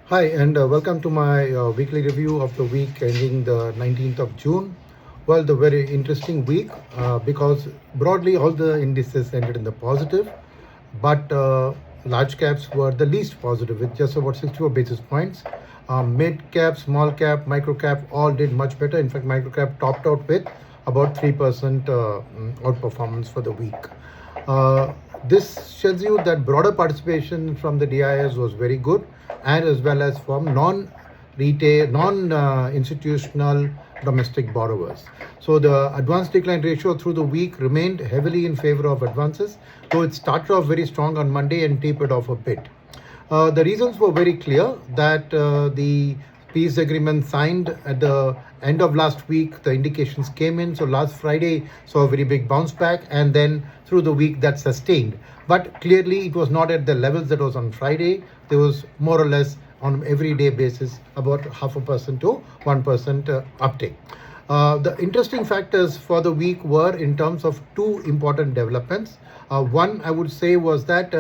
Hi, and welcome to my weekly review of the week ending the 19th of June. Well, the very interesting week because broadly all the indices ended in the positive, but large caps were the least positive with just about 64 basis points. Mid cap, small cap, micro cap all did much better. In fact, micro cap topped out with about 3% outperformance for the week. Uh, this shows you that broader participation from the DIS was very good, and as well as from non-retail, non-institutional domestic borrowers. So the advance decline ratio through the week remained heavily in favor of advances, though it started off very strong on Monday and tapered off a bit. The reasons were very clear that the peace agreement signed at the end of last week, the indications came in. So last Friday saw a very big bounce back, and then through the week that sustained. But clearly, it was not at the levels that was on Friday. There was more or less on an everyday basis about 0.5% to 1% uptake. The interesting factors for the week were in terms of two important developments. One, I would say, was that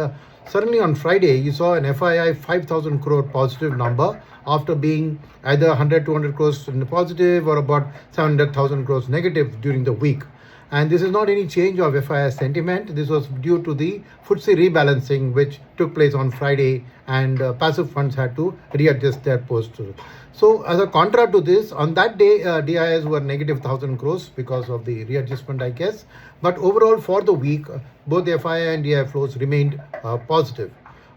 suddenly on Friday, you saw an FII 5,000 crore positive number after being either 100, 200 crores in the positive or about 700,000 crores negative during the week. And this is not any change of FII sentiment. This was due to the FTSE rebalancing, which took place on Friday, and passive funds had to readjust their posture. So, as a contra to this, on that day, DIs were negative 1,000 crores because of the readjustment, I guess. But overall, for the week, both the FII and DI flows remained positive.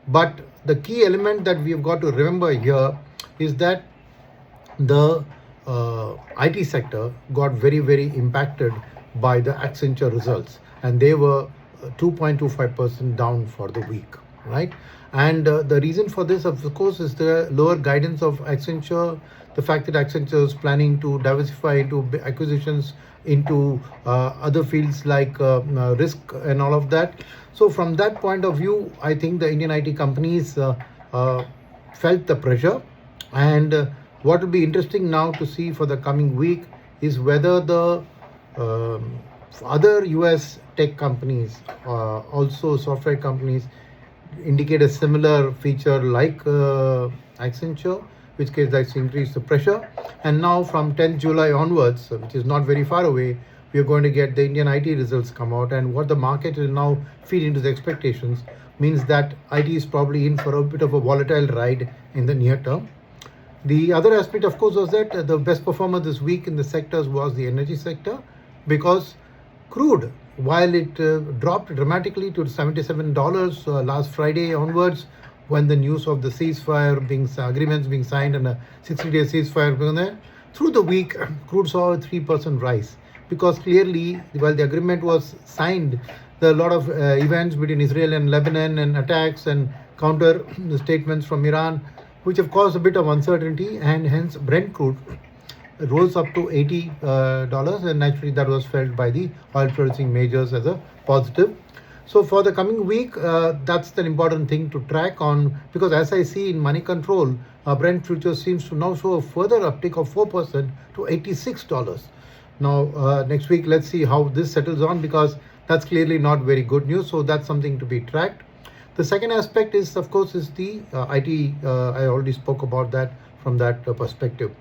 But the key element that we've got to remember here is that the IT sector got very, very impacted by the Accenture results, and they were 2.25% down for the week, right? And the reason for this, of course, is the lower guidance of Accenture, the fact that Accenture is planning to diversify into acquisitions into other fields like risk and all of that. So, from that point of view, I think the Indian IT companies felt the pressure. And what will be interesting now to see for the coming week is whether the other US tech companies, also software companies, indicate a similar feature like Accenture, which case that's increased the pressure. And now from 10th July onwards, which is not very far away, we are going to get the Indian IT results come out, and what the market will now feed into the expectations means that IT is probably in for a bit of a volatile ride in the near term. The other aspect, of course, was that the best performer this week in the sectors was the energy sector, because crude, while it dropped dramatically to $77 last Friday onwards, when the news of the ceasefire agreements being signed and a 60-day ceasefire being there, through the week, crude saw a 3% rise, because clearly, while the agreement was signed, there are a lot of events between Israel and Lebanon and attacks and counter statements from Iran, which have caused a bit of uncertainty, and hence Brent crude rose up to $80, and naturally that was felt by the oil producing majors as a positive. So for the coming week, that's the important thing to track on, because as I see in Money Control, Brent futures seems to now show a further uptick of 4% to $86. Now next week, let's see how this settles on, because that's clearly not very good news. So that's something to be tracked. The second aspect is, of course, is the IT. I already spoke about that from that perspective.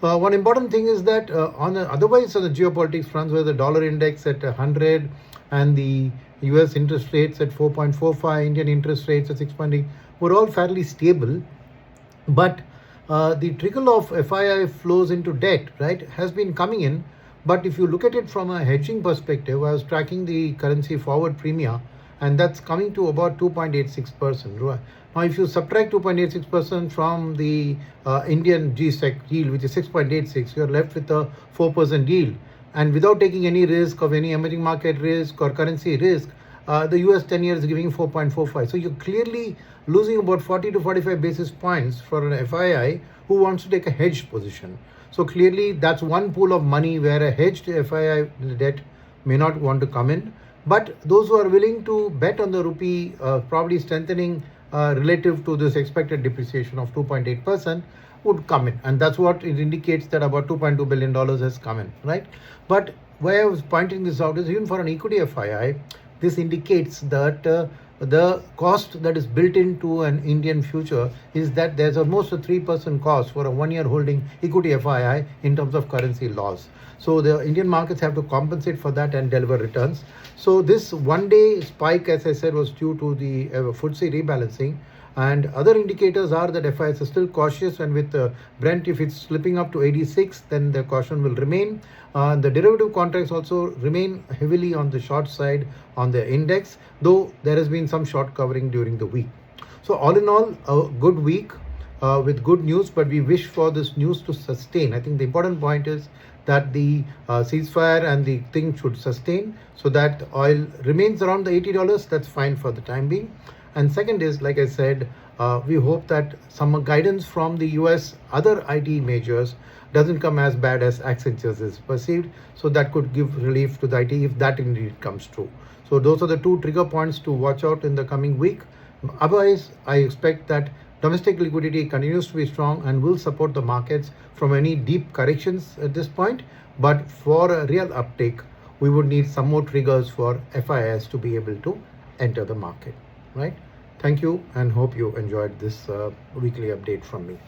One important thing is that otherwise on the geopolitics front, where the dollar index at 100 and the US interest rates at 4.45, Indian interest rates at 6.8 were all fairly stable. But the trickle of FII flows into debt, right, has been coming in. But if you look at it from a hedging perspective, I was tracking the currency forward premia, and that's coming to about 2.86%. Now, if you subtract 2.86% from the Indian G-Sec yield, which is 6.86, you're left with a 4% yield. And without taking any risk of any emerging market risk or currency risk, the US 10 year is giving 4.45. So you're clearly losing about 40 to 45 basis points for an FII who wants to take a hedged position. So clearly that's one pool of money where a hedged FII debt may not want to come in. But those who are willing to bet on the rupee probably strengthening relative to this expected depreciation of 2.8% would come in. And that's what it indicates, that about $2.2 billion has come in, right? But why I was pointing this out is, even for an equity FII, this indicates that the cost that is built into an Indian future is that there's almost a 3% cost for a 1 year holding equity FII in terms of currency loss. So the Indian markets have to compensate for that and deliver returns. So this 1 day spike, as I said, was due to the FTSE rebalancing. And other indicators are that FIs are still cautious, and with Brent, if it's slipping up to 86, then the caution will remain. The derivative contracts also remain heavily on the short side on the index, though there has been some short covering during the week. So all in all, a good week with good news, but we wish for this news to sustain. I think the important point is that the ceasefire and the thing should sustain so that oil remains around the $80. That's fine for the time being. And second is, like I said, we hope that some guidance from the US other IT majors doesn't come as bad as Accenture's is perceived. So that could give relief to the IT if that indeed comes true. So those are the two trigger points to watch out in the coming week. Otherwise, I expect that domestic liquidity continues to be strong and will support the markets from any deep corrections at this point. But for a real uptake, we would need some more triggers for FIS to be able to enter the market. Right? Thank you, and hope you enjoyed this weekly update from me.